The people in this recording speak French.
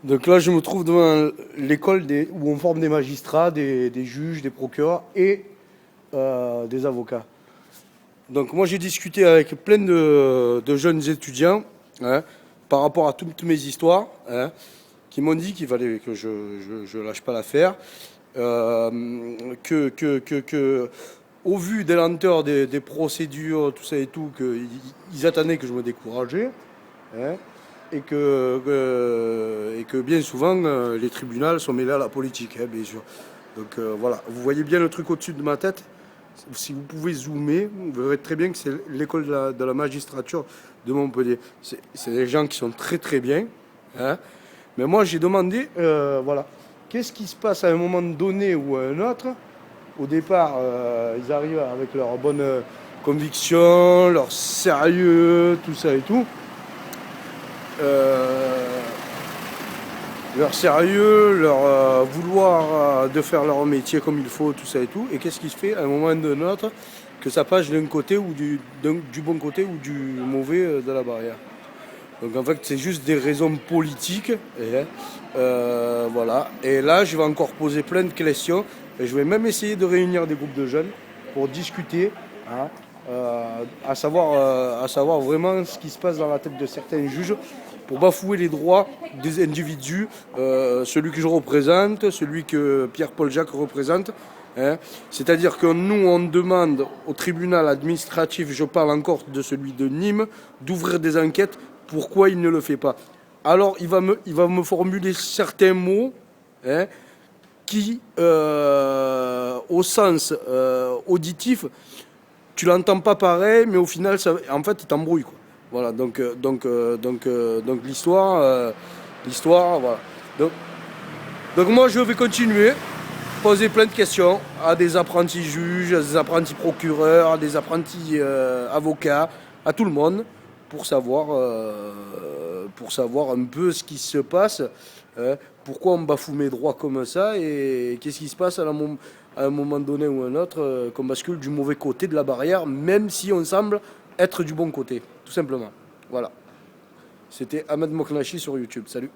Donc là, je me trouve devant l'école où on forme des magistrats, des juges, des procureurs et des avocats. Donc moi, j'ai discuté avec plein de jeunes étudiants, hein, par rapport à toutes mes histoires, hein, qui m'ont dit qu'il fallait que je lâche pas l'affaire, que au vu des lenteurs des procédures, tout ça et tout, qu'ils attendaient que je me décourageais, hein, et que bien souvent, les tribunaux sont mêlés à la politique, hein, bien sûr. Donc voilà, vous voyez bien le truc au-dessus de ma tête. Si vous pouvez zoomer, vous verrez très bien que c'est l'école de la magistrature de Montpellier. C'est des gens qui sont très très bien, hein. Mais moi j'ai demandé, voilà, qu'est-ce qui se passe à un moment donné ou à un autre. Au départ, ils arrivent avec leur bonne conviction, leur sérieux, tout ça et tout. Euh, Leur sérieux, leur vouloir de faire leur métier comme il faut, tout ça et tout. Et qu'est-ce qui se fait à un moment ou d'un autre que ça passe d'un côté ou du bon côté ou du mauvais de la barrière. Donc en fait, c'est juste des raisons politiques. Voilà. Et là, je vais encore poser plein de questions. Et je vais même essayer de réunir des groupes de jeunes pour discuter, hein, à savoir vraiment ce qui se passe dans la tête de certains juges pour bafouer les droits des individus, celui que je représente, celui que Pierre-Paul Jacques représente. Hein. C'est-à-dire que nous, on demande au tribunal administratif, je parle encore de celui de Nîmes, d'ouvrir des enquêtes. Pourquoi il ne le fait pas? Alors, il va me formuler certains mots, hein, qui, au sens auditif, tu l'entends pas pareil, mais au final, en fait, il t'embrouille, quoi. Voilà, donc l'histoire, voilà. Donc moi, je vais continuer, poser plein de questions à des apprentis juges, à des apprentis procureurs, à des apprentis avocats, à tout le monde, pour savoir un peu ce qui se passe, hein, pourquoi on bafoue mes droits comme ça, et qu'est-ce qui se passe à un moment donné ou un autre, qu'on bascule du mauvais côté de la barrière, même si on semble être du bon côté, tout simplement. Voilà. C'était Ahmed Moknachi sur YouTube. Salut.